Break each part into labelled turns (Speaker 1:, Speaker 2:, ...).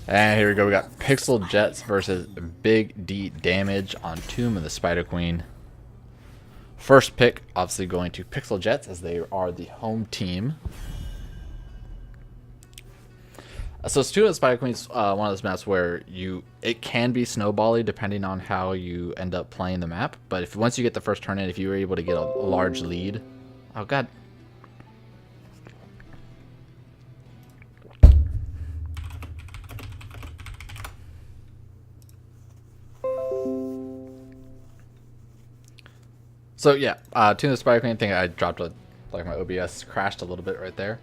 Speaker 1: And here we go. We got Pixel Jets versus Big D Damage on Tomb of the Spider Queen. First pick, obviously going to Pixel Jets as they are the home team. So Tomb of the Spider Queen is one of those maps where it can be snowbally depending on how you end up playing the map. But if once you get the first turn in, if you were able to get a large lead, oh god. So yeah, Tomb of the Spider Queen thing, I dropped like my OBS crashed a little bit right there.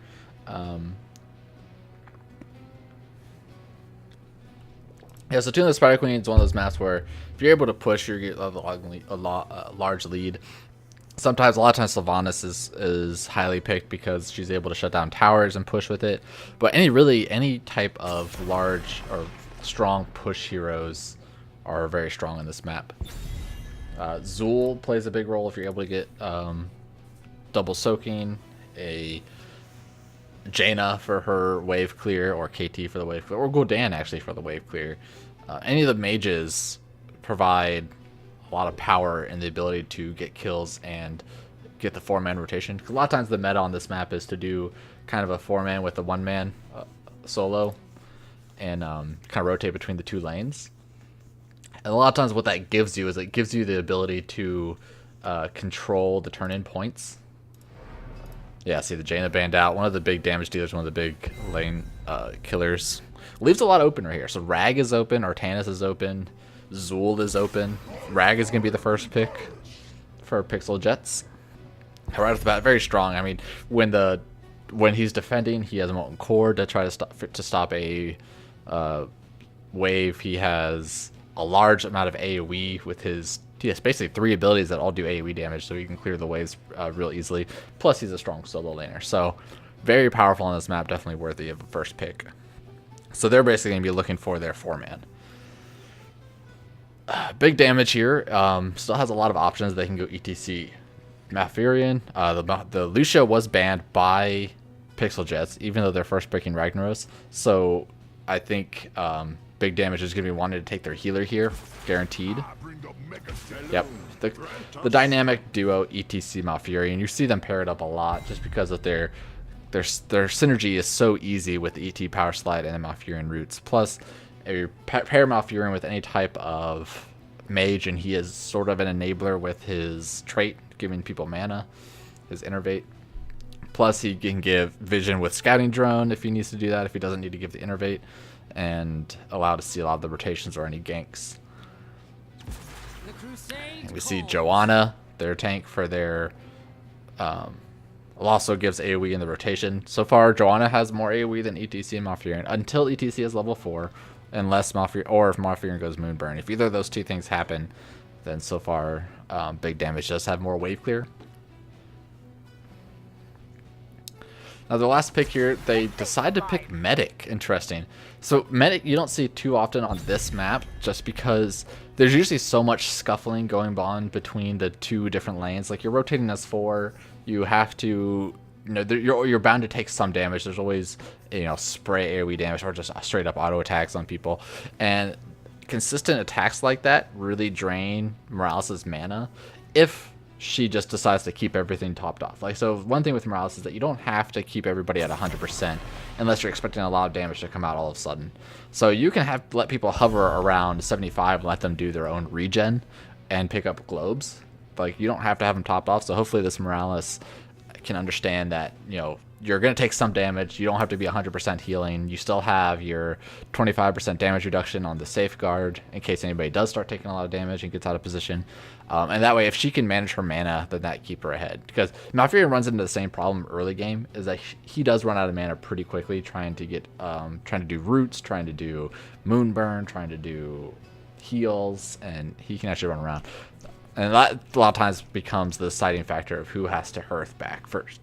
Speaker 1: Yeah, so Tomb of the Spider Queen is one of those maps where if you're able to push, you get a large lead. Sometimes, a lot of times, Sylvanas is highly picked because she's able to shut down towers and push with it. But any type of large or strong push heroes are very strong in this map. Zool plays a big role if you're able to get double soaking, a Jaina for her wave clear, or KT for the wave clear, or Gul'dan actually for the wave clear. Any of the mages provide a lot of power and the ability to get kills and get the 4-man rotation. Because a lot of times the meta on this map is to do kind of a 4-man with a 1-man solo and kind of rotate between the two lanes. And a lot of times what that gives you is it gives you the ability to control the turn-in points. Yeah, see the Jaina banned out. One of the big damage dealers, one of the big lane killers. Leaves a lot open right here. So Rag is open, Artanis is open, Zool is open. Rag is going to be the first pick for Pixel Jets. Right off the bat, very strong. I mean, when he's defending, he has a Molten Core to try to stop a wave. He has a large amount of AoE with his. He has basically 3 abilities that all do AoE damage, so he can clear the waves real easily. Plus, he's a strong solo laner, so very powerful on this map. Definitely worthy of a first pick. So they're basically going to be looking for their 4-man. Big damage here. Still has a lot of options. They can go ETC Malfurion. The Lucio was banned by Pixel Jets, even though they're first picking Ragnaros. So I think Big Damage is going to be wanting to take their healer here, guaranteed. Yep, the dynamic duo ETC Malfurion. You see them pair it up a lot just because of their synergy is so easy with the ET Power Slide and the Malfurion roots. Plus, if you pair Malfurion with any type of mage, and he is sort of an enabler with his trait, giving people mana, his Innervate. Plus, he can give vision with Scouting Drone if he needs to do that, if he doesn't need to give the Innervate, and allow to see a lot of the rotations or any ganks. And we see Joanna, their tank for their... also gives AoE in the rotation. So far, Joanna has more AoE than ETC and Malfurion until ETC is level 4, unless Malfurion, or if Malfurion goes Moonburn. If either of those two things happen, then so far Big Damage does have more wave clear. Now the last pick here, they decide to pick Medic. Interesting. So Medic you don't see too often on this map just because there's usually so much scuffling going on between the two different lanes. Like you're rotating as 4, you have to, you're bound to take some damage. There's always, spray AoE damage or just straight up auto attacks on people. And consistent attacks like that really drain Morales' mana if she just decides to keep everything topped off. So one thing with Morales is that you don't have to keep everybody at 100% unless you're expecting a lot of damage to come out all of a sudden. So you can let people hover around 75 and let them do their own regen and pick up globes. You don't have to have them topped off. So hopefully this Morales can understand that, you're going to take some damage. You don't have to be 100% healing. You still have your 25% damage reduction on the safeguard in case anybody does start taking a lot of damage and gets out of position. And that way, if she can manage her mana, then that keep her ahead. Because Malfurion runs into the same problem early game, is that he does run out of mana pretty quickly trying to do roots, trying to do Moonburn, trying to do heals, and he can actually run around. And that a lot of times becomes the deciding factor of who has to hearth back first.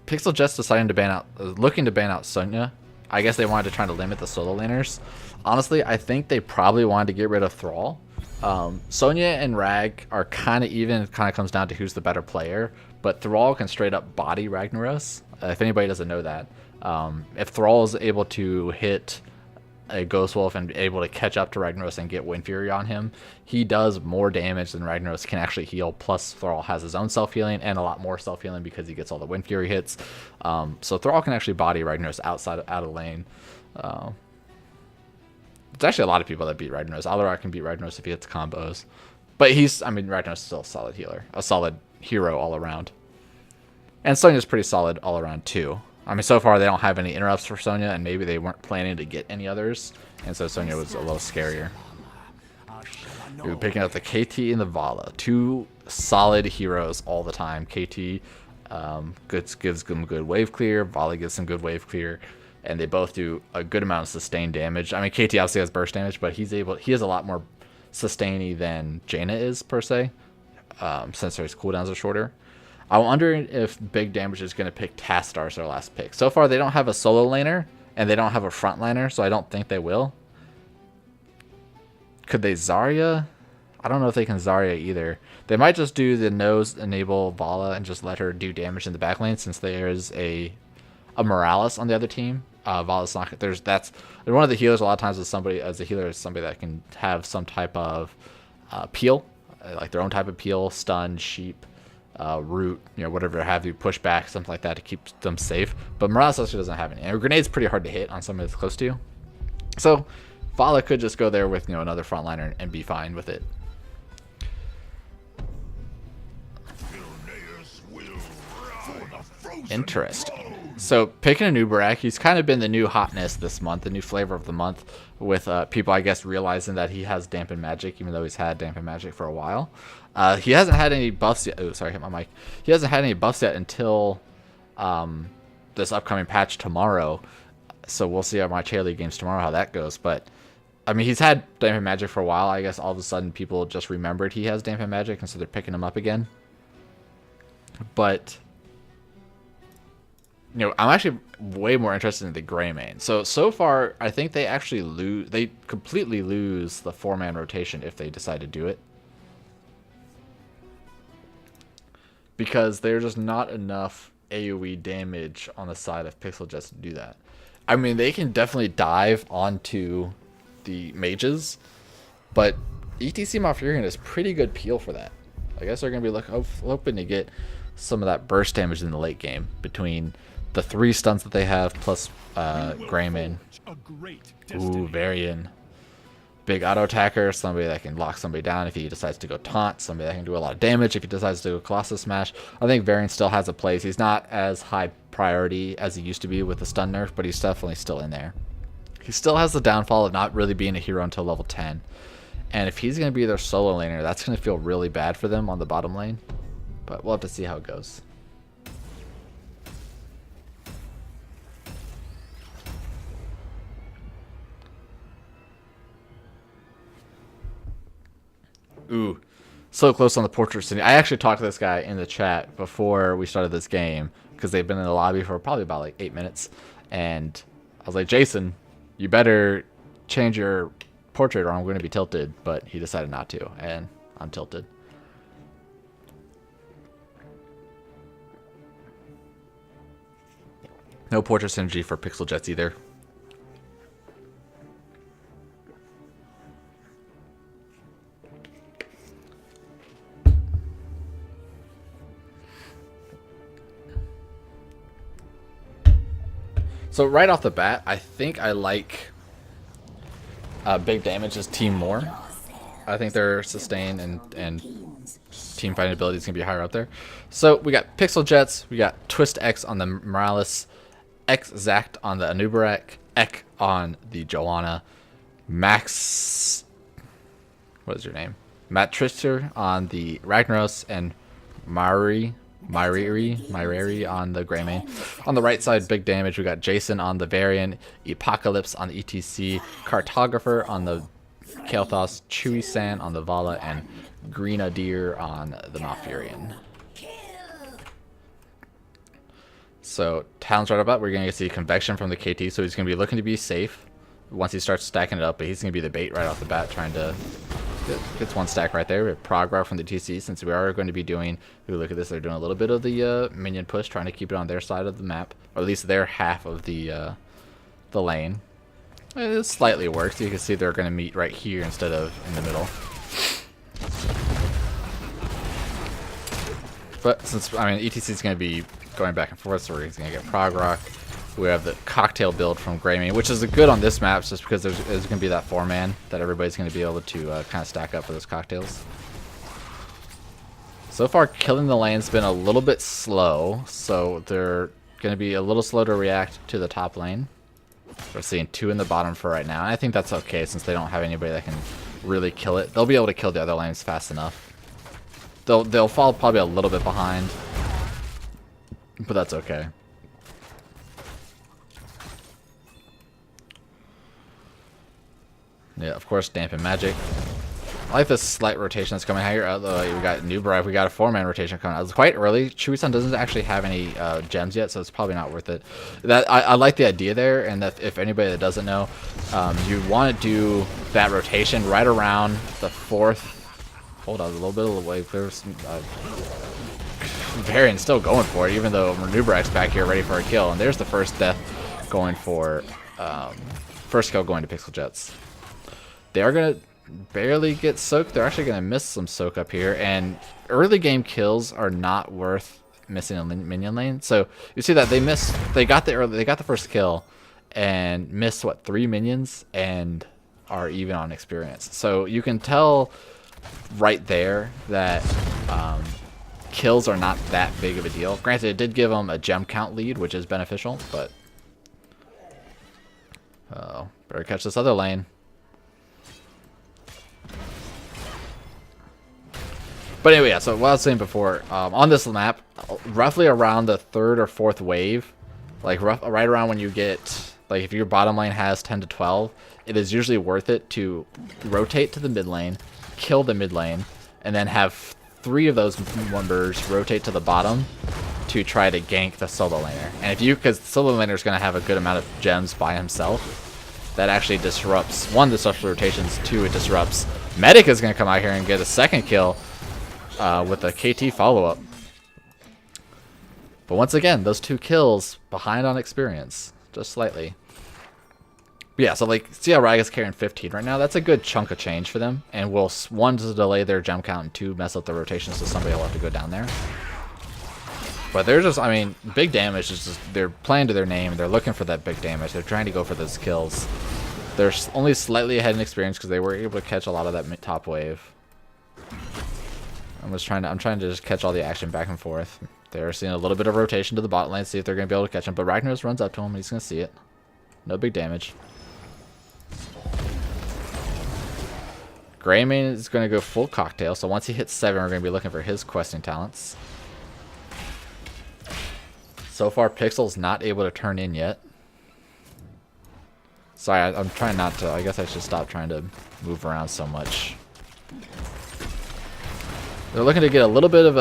Speaker 1: Pixel Jets deciding to looking to ban out Sonya. I guess they wanted to try to limit the solo laners. Honestly, I think they probably wanted to get rid of Thrall. Sonya and Rag are kind of even. It kind of comes down to who's the better player. But Thrall can straight up body Ragnaros. if anybody doesn't know that. If Thrall is able to hit a Ghost Wolf and able to catch up to Ragnaros and get Wind Fury on him, he does more damage than Ragnaros can actually heal. Plus, Thrall has his own self-healing and a lot more self-healing because he gets all the Wind Fury hits. So Thrall can actually body Ragnaros out of lane. There's actually a lot of people that beat Ragnaros. Alarak can beat Ragnaros if he hits combos. But Ragnaros is still a solid healer. A solid hero all around. And Sonya's pretty solid all around too. So far they don't have any interrupts for Sonya, and maybe they weren't planning to get any others. And so Sonya was a little scarier. Ooh, picking up the KT and the Vala. Two solid heroes all the time. KT gives them good wave clear. Vala gives some good wave clear. And they both do a good amount of sustained damage. KT obviously has burst damage, but he has a lot more sustainy than Jaina is, per se. Since his cooldowns are shorter. I'm wondering if Big Damage is going to pick Tassadar as their last pick. So far, they don't have a solo laner, and they don't have a frontliner, so I don't think they will. Could they Zarya? I don't know if they can Zarya either. They might just do the nose enable Vala and just let her do damage in the back lane, since there is a Morales on the other team. Vala's not. That's one of the healers. A lot of times, as a healer, is somebody that can have some type of peel, like their own type of peel, stun, sheep. Root, whatever have you, push back, something like that to keep them safe. But Morales actually doesn't have any. And a grenade's pretty hard to hit on somebody that's close to you. So Vala could just go there with another frontliner and be fine with it. Interesting. So picking Anub'arak, he's kind of been the new hotness this month, the new flavor of the month, with people, I guess, realizing that he has Dampen Magic, even though he's had Dampen Magic for a while. He hasn't had any buffs yet. Oh, sorry, hit my mic. He hasn't had any buffs yet until this upcoming patch tomorrow. So we'll see on my Chair League games tomorrow how that goes. But he's had Dampen Magic for a while. I guess all of a sudden people just remembered he has Dampen Magic, and so they're picking him up again. But I'm actually way more interested in the Greymane. So far, I think they actually they completely lose the 4-man rotation if they decide to do it. Because there's just not enough AoE damage on the side of Pixel Jets to do that. They can definitely dive onto the mages, but ETC Malfurion is pretty good peel for that. I guess they're going to be hoping to get some of that burst damage in the late game between the 3 stunts that they have plus Greymane. Ooh, Varian. Big auto attacker, somebody that can lock somebody down if he decides to go taunt, somebody that can do a lot of damage if he decides to go Colossus Smash. I think Varian still has a place. He's not as high priority as he used to be with the stun nerf, but he's definitely still in there. He still has the downfall of not really being a hero until level 10. And if he's going to be their solo laner, that's going to feel really bad for them on the bottom lane. But we'll have to see how it goes. Ooh, so close on the Portrait City. I actually talked to this guy in the chat before we started this game because they've been in the lobby for probably about like 8 minutes. And I was like, Jason, you better change your portrait or I'm going to be tilted. But he decided not to, and I'm tilted. No portrait synergy for Pixel Jets either. So right off the bat, I think I like Big Damage's team more. I think their sustain and team fighting ability is going to be higher up there. So we got Pixel Jets, we got Twist X on the Morales, X Zact on the Anub'arak, Ek on the Johanna, Max, what is your name? Matt Trister on the Ragnaros, and Mariri on the Greymane. On the right side, Big Damage, we got Jason on the Varian, Apocalypse on the ETC, Cartographer on the Kael'thas, Chewy-san on the Vala, and Grenadier on the Malfurion. So, talents right about, we're going to see Convection from the KT, so he's going to be looking to be safe once he starts stacking it up, but he's going to be the bait right off the bat, trying to Gets one stack right there. Prog Rock from the TC, since we are going to be doing, ooh, look at this, they're doing a little bit of the minion push, trying to keep it on their side of the map, or at least their half of the lane. It slightly works. You can see they're going to meet right here instead of in the middle. But since, I mean, ETC is going to be going back and forth, so we're going to get Prog Rock. We have the cocktail build from Greymane, which is good on this map just because there's going to be that 4-man that everybody's going to be able to kind of stack up for those cocktails. So far, killing the lane's been a little bit slow, so they're going to be a little slow to react to the top lane. We're seeing 2 in the bottom for right now, and I think that's okay since they don't have anybody that can really kill it. They'll be able to kill the other lanes fast enough. They'll fall probably a little bit behind, but that's okay. Yeah, of course, Dampen Magic. I like this slight rotation that's coming out here. We got Nubarak, we got a 4-man rotation coming out. It's quite early. Chewy-san doesn't actually have any gems yet, so it's probably not worth it. I like the idea there, and that if anybody that doesn't know, you want to do that rotation right around the 4th. Hold on, a little bit of the way. There's Varian's still going for it, even though Nubarak's back here ready for a kill. And there's the first death going for first kill going to Pixel Jets. They are going to barely get soaked. They're actually going to miss some soak up here, and early game kills are not worth missing a minion lane. So you see that they got the first kill and missed what, 3 minions and are even on experience. So you can tell right there that kills are not that big of a deal. Granted, it did give them a gem count lead, which is beneficial, but better catch this other lane. But anyway, yeah, so what I was saying before, on this map, roughly around the 3rd or 4th wave, like right around when you get, like if your bottom lane has 10 to 12, it is usually worth it to rotate to the mid lane, kill the mid lane, and then have 3 of those members rotate to the bottom to try to gank the solo laner. And if you, because the solo laner is going to have a good amount of gems by himself, that actually disrupts, 1, disrupts the rotations, 2, it disrupts. Medic is going to come out here and get a 2nd kill with a KT follow-up. But once again, those 2 kills behind on experience, just slightly. But yeah, so like, see how Raga's carrying 15 right now? That's a good chunk of change for them, and will, 1, to delay their gem count, and 2, mess up the rotations, so somebody will have to go down there. But they're just, I mean, big damage is just, they're playing to their name, they're looking for that big damage, they're trying to go for those kills. They're only slightly ahead in experience because they were able to catch a lot of that top wave. I'm trying to just catch all the action back and forth. They're seeing a little bit of rotation to the bot lane, see if they're going to be able to catch him. But Ragnaros runs up to him, and he's going to see it. No big damage. Greymane is going to go full cocktail, so once he hits 7, we're going to be looking for his questing talents. So far, Pixel's not able to turn in yet. Sorry, I'm trying not to. I guess I should stop trying to move around so much. They're looking to get a little bit of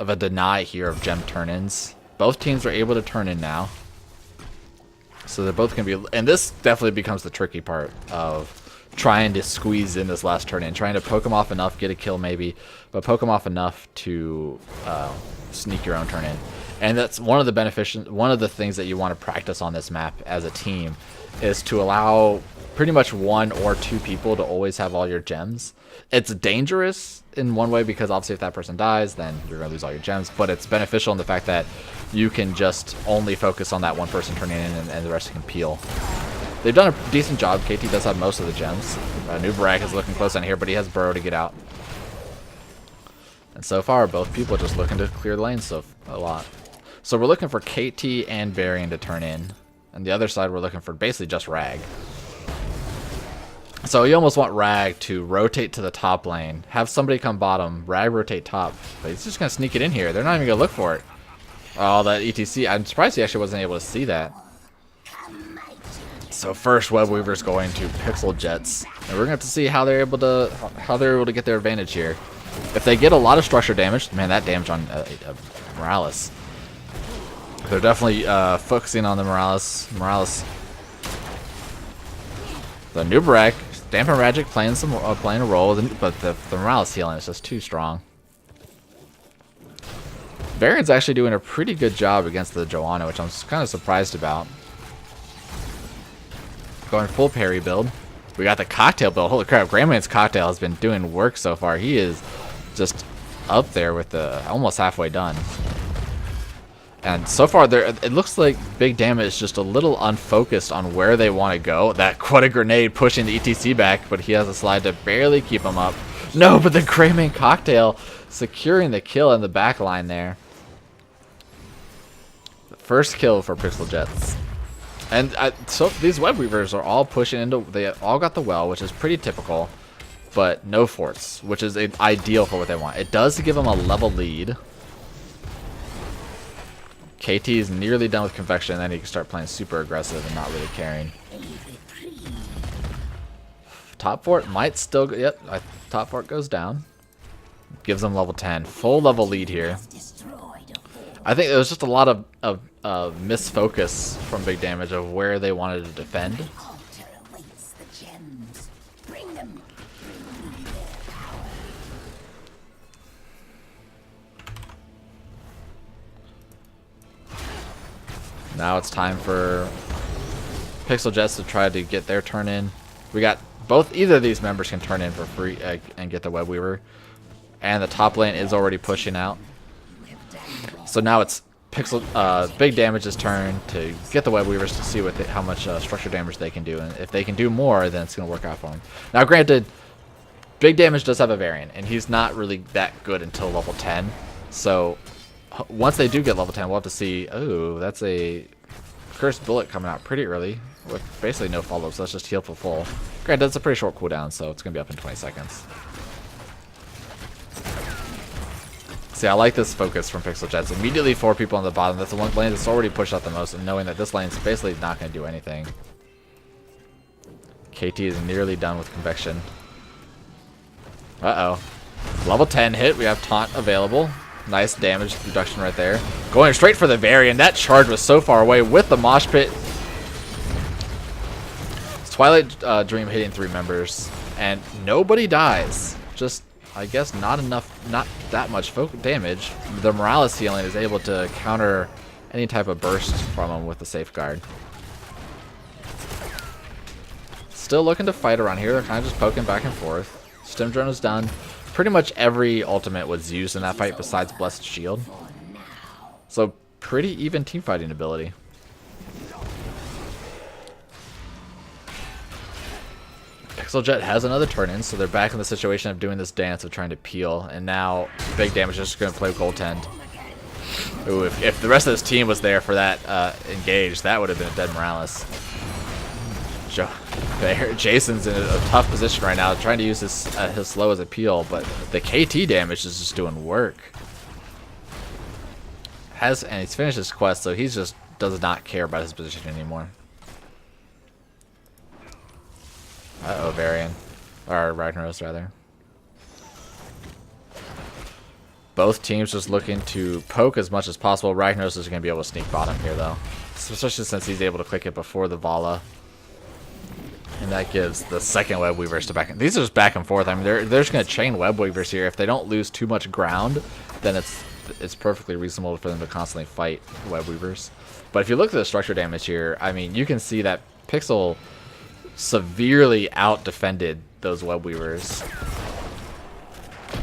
Speaker 1: a deny here of gem turn-ins. Both teams are able to turn in now. So they're both going to be... And this definitely becomes the tricky part of trying to squeeze in this last turn-in. Trying to poke them off enough, get a kill maybe, but poke them off enough to sneak your own turn-in. And that's one of the things that you want to practice on this map as a team, is to allow pretty much 1 or 2 people to always have all your gems. It's dangerous in one way because obviously if that person dies, then you're going to lose all your gems, but it's beneficial in the fact that you can just only focus on that one person turning in, and the rest can peel. They've done a decent job. KT does have most of the gems. Nubarak is looking close on here, but he has Burrow to get out. And so far, both people just looking to clear the lanes a lot. So we're looking for KT and Varian to turn in. And the other side, we're looking for basically just Rag. So you almost want Rag to rotate to the top lane, have somebody come bottom, Rag rotate top, but he's just going to sneak it in here. They're not even going to look for it. Oh, that ETC, I'm surprised he actually wasn't able to see that. So first Web Weaver's going to Pixel Jets, and we're going to have to see how they're able to get their advantage here. If they get a lot of structure damage, man, that damage on Morales. They're definitely focusing on the Morales. The Nubarak Damper Magic playing playing a role, but the Morales healing is just too strong. Varian's actually doing a pretty good job against the Johanna, which I'm kind of surprised about. Going full parry build. We got the cocktail build. Holy crap, Grandman's cocktail has been doing work so far. He is just up there with the almost halfway done. And so far, it looks like Big Damage is just a little unfocused on where they want to go. That Quota Grenade pushing the ETC back, but he has a slide to barely keep him up. No, but the Greymane Cocktail securing the kill in the back line there. First kill for Pixel Jets. And so these Web Weavers are all pushing into... They all got the well, which is pretty typical. But no forts, which is ideal for what they want. It does give them a level lead. KT is nearly done with Convection, and then he can start playing super aggressive and not really caring. Top fort might still... Yep, top fort goes down. Gives them level 10. Full level lead here. I think there was just a lot of misfocus from Big Damage of where they wanted to defend. Now it's time for Pixel Jets to try to get their turn in. We got either of these members can turn in for free and get the Web Weaver. And the top lane is already pushing out. So now it's Big Damage's turn to get the Web Weavers to see how much structure damage they can do. And if they can do more, then it's going to work out for them. Now granted, Big Damage does have a variant, and he's not really that good until level 10. So once they do get level 10, we'll have to see. Oh, that's a Cursed Bullet coming out pretty early with basically no follow-ups. So let's just heal for full. Granted, that's a pretty short cooldown, so it's going to be up in 20 seconds. See, I like this focus from Pixel Jets. Immediately 4 people on the bottom. That's the one lane that's already pushed out the most, and knowing that this lane's basically not going to do anything. KT is nearly done with Convection. Uh-oh. Level 10 hit. We have Taunt available. Nice damage reduction right there. Going straight for the Varian. That charge was so far away with the Mosh Pit. Twilight Dream hitting 3 members, and nobody dies. Just, I guess, not that much damage. The Morales healing is able to counter any type of burst from him with the Safeguard. Still looking to fight around here. They're kind of just poking back and forth. Stim Drone is done. Pretty much every ultimate was used in that fight besides Blessed Shield. So pretty even team fighting ability. Pixel Jet has another turn in, so they're back in the situation of doing this dance of trying to peel, and now Big Damage is just going to play goaltend. Ooh, if the rest of this team was there for that engage, that would have been a dead Morales. Jason's in a tough position right now, trying to use his slow as a peel, but the KT damage is just doing work. And he's finished his quest, so he just does not care about his position anymore. Uh-oh, Varian. Or Ragnaros, rather. Both teams just looking to poke as much as possible. Ragnaros is going to be able to sneak bottom here, though. Especially since he's able to click it before the Vala. And that gives the second Web Weavers to back. These are just back and forth. I mean, they're just going to chain Web Weavers here. If they don't lose too much ground, then it's perfectly reasonable for them to constantly fight Web Weavers. But if you look at the structure damage here, I mean, you can see that Pixel severely out-defended those Web Weavers.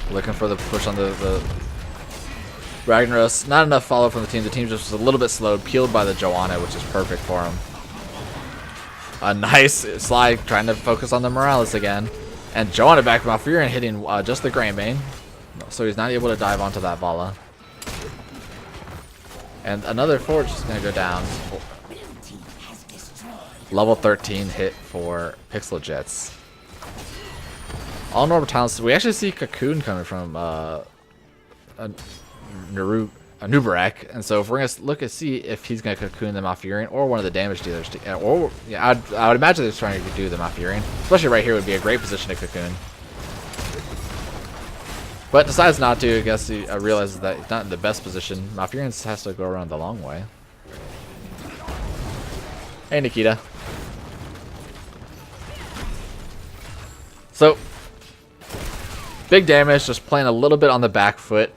Speaker 1: Looking for the push on the Ragnaros. Not enough follow from the team. The team just was a little bit slowed. Peeled by the Johanna, which is perfect for him. A nice slide, trying to focus on the Morales again. And Johanna back from Malfurion hitting just the Greymane. So he's not able to dive onto that Vala. And another Forge is going to go down. Level 13 hit for Pixel Jets. All normal talents. We actually see Cocoon coming from Nubarak, and so if we're gonna look and see if he's gonna Cocoon the Malfurion or one of the damage dealers, or yeah, I would imagine they're trying to do the Malfurion. Especially right here would be a great position to Cocoon. But decides not to. I guess he realizes that he's not in the best position. Malfurion has to go around the long way. Hey, Nikita. Big damage, just playing a little bit on the back foot,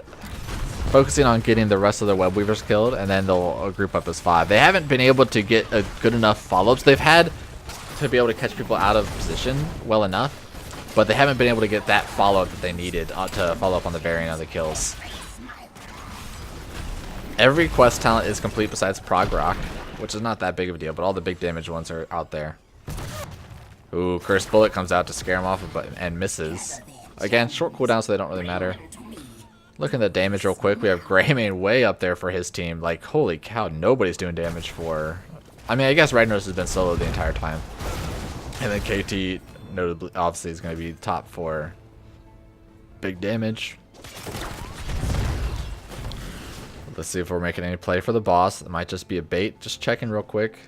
Speaker 1: focusing on getting the rest of their web weavers killed, and then they'll group up as 5. They haven't been able to get a good enough follow-ups. They've had to be able to catch people out of position well enough, but they haven't been able to get that follow-up that they needed to follow up on the variant of the kills. Every quest talent is complete besides Prog Rock, which is not that big of a deal, but all the big damage ones are out there. Ooh, Cursed Bullet comes out to scare him off and misses. Again, short cooldown, so they don't really matter. Looking at the damage real quick, we have Greymane way up there for his team. Like, holy cow, nobody's doing damage for... I mean, I guess Ragnaros has been solo the entire time. And then KT, notably, obviously, is going to be top for big damage. Let's see if we're making any play for the boss. It might just be a bait. Just checking real quick.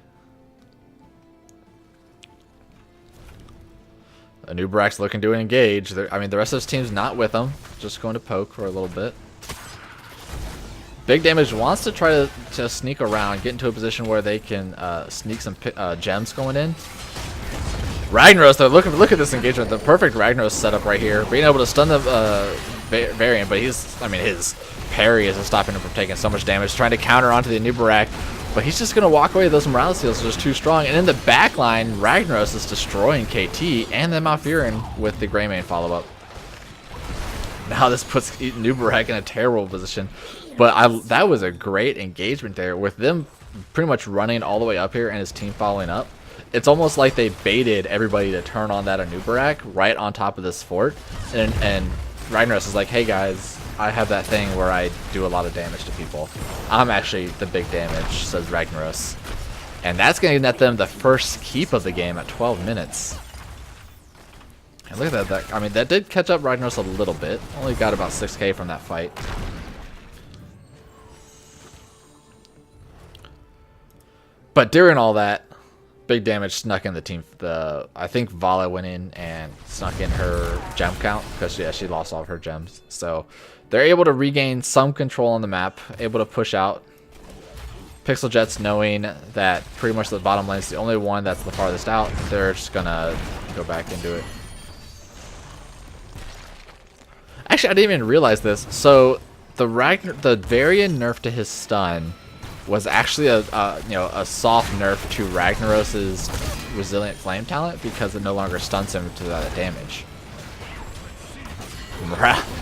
Speaker 1: Anubarak's looking to engage. I mean, the rest of his team's not with him. Just going to poke for a little bit. Big Damage wants to try to sneak around, get into a position where they can sneak some gems going in. Ragnaros, though, look at this engagement. The perfect Ragnaros setup right here. Being able to stun the variant, but his parry isn't stopping him from taking so much damage. Trying to counter onto the Anubarak, but he's just going to walk away. Those Morales heals are just too strong. And in the back line, Ragnaros is destroying KT and then Malfurion with the Greymane follow-up. Now this puts Anubarak in a terrible position. But that was a great engagement there with them pretty much running all the way up here and his team following up. It's almost like they baited everybody to turn on that Anubarak right on top of this fort. And Ragnaros is like, hey guys, I have that thing where I do a lot of damage to people. I'm actually the big damage, says Ragnaros. And that's going to net them the first keep of the game at 12 minutes. And look at that. I mean, that did catch up Ragnaros a little bit. Only got about 6k from that fight. But during all that, big damage snuck in the team. I think Vala went in and snuck in her gem count because she lost all of her gems. So they're able to regain some control on the map, able to push out. Pixel Jets, knowing that pretty much the bottom lane is the only one that's the farthest out, they're just gonna go back and do it. Actually, I didn't even realize this. So the Varian nerf to his stun was actually a soft nerf to Ragnaros's Resilient Flame talent because it no longer stuns him to that damage.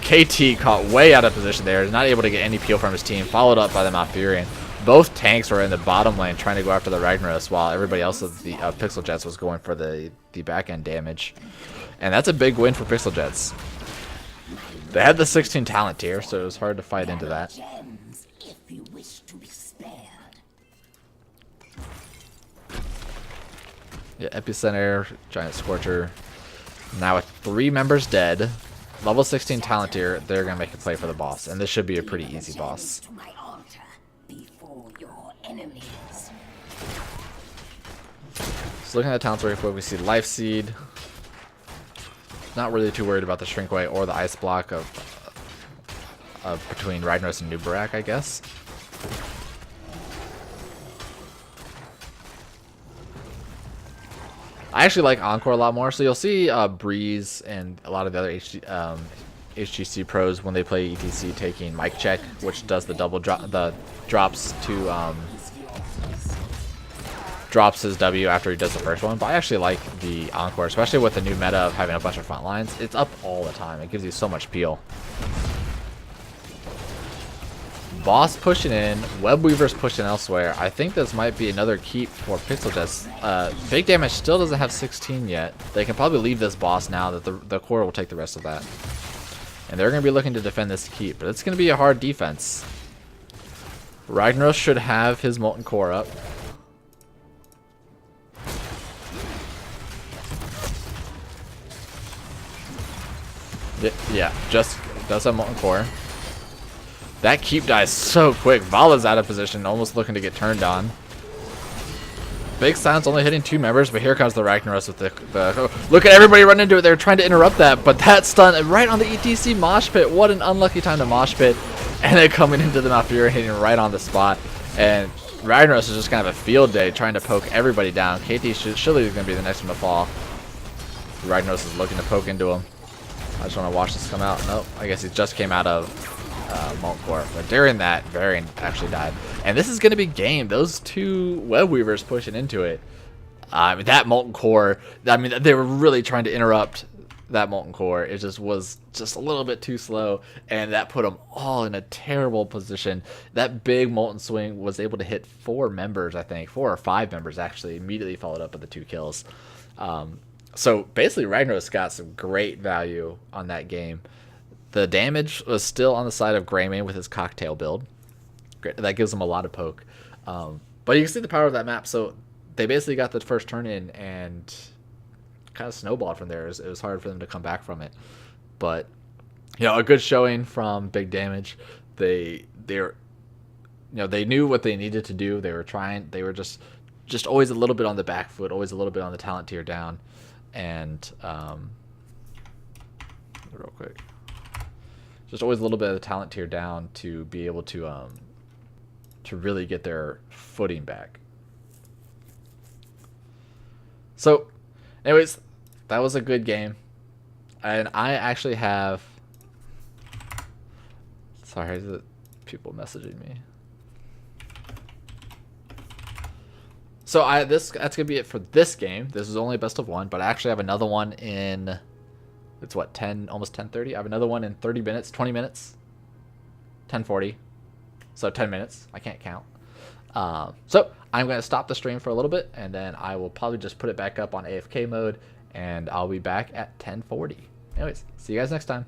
Speaker 1: KT caught way out of position there, not able to get any peel from his team, followed up by the Malfurion. Both tanks were in the bottom lane trying to go after the Ragnaros while everybody else of the Pixel Jets was going for the back end damage. And that's a big win for Pixel Jets. They had the 16 talent tier, so it was hard to fight into that. Yeah, Epicenter, Giant Scorcher. Now with 3 members dead, level 16 talent tier, they're going to make a play for the boss. And this should be a pretty easy boss. So looking at the talents very quick, we see Life Seed. Not really too worried about the Shrinkway or the Ice Block of between Ragnaros and Anubarak, I guess. I actually like Encore a lot more. So you'll see Breeze and a lot of the other HGC pros when they play ETC taking Mic Check, which does the double drop, the drops to drops his W after he does the first one. But I actually like the Encore, especially with the new meta of having a bunch of front lines. It's up all the time. It gives you so much peel. Boss pushing in, Web Weaver's pushing elsewhere. I think this might be another keep for Pixel Jets. Big Damage still doesn't have 16 yet. They can probably leave this boss now that the core will take the rest of that. And they're going to be looking to defend this keep, but it's going to be a hard defense. Ragnaros should have his Molten Core up. Yeah, just does have Molten Core. That keep dies so quick. Vala's out of position, almost looking to get turned on. Big Silence only hitting 2 members, but here comes the Ragnaros with the look at everybody running into it. They're trying to interrupt that, but that stun right on the ETC mosh pit. What an unlucky time to mosh pit. And then coming into the Malfurion, hitting right on the spot. And Ragnaros is just kind of a field day trying to poke everybody down. KT surely is going to be the next one to fall. Ragnaros is looking to poke into him. I just want to watch this come out. Nope, I guess he just came out of Molten Core. But during that, Varian actually died. And this is going to be game. Those two Web Weavers pushing into it. I mean, that Molten Core, I mean, they were really trying to interrupt that Molten Core. It just was just a little bit too slow, and that put them all in a terrible position. That big Molten Swing was able to hit 4 members, I think. 4 or 5 members, actually, immediately followed up with the 2 kills. So basically, Ragnaros got some great value on that game. The damage was still on the side of Greymane with his cocktail build. That gives him a lot of poke. But you can see the power of that map. So they basically got the first turn in and kind of snowballed from there. It was hard for them to come back from it. But, you know, a good showing from Big Damage. They knew what they needed to do. They were trying. They were just always a little bit on the back foot, always a little bit on the talent tier down. And real quick, just always a little bit of the talent tier down to be able to really get their footing back. So, anyways, that was a good game, and I actually have. Sorry, the people messaging me. So that's gonna be it for this game. This is only best of 1, but I actually have another one in. It's what, 10, almost 10:30. I have another one in 30 minutes, 20 minutes, 10:40. So 10 minutes. I can't count. So I'm gonna stop the stream for a little bit, and then I will probably just put it back up on AFK mode, and I'll be back at 10:40. Anyways, see you guys next time.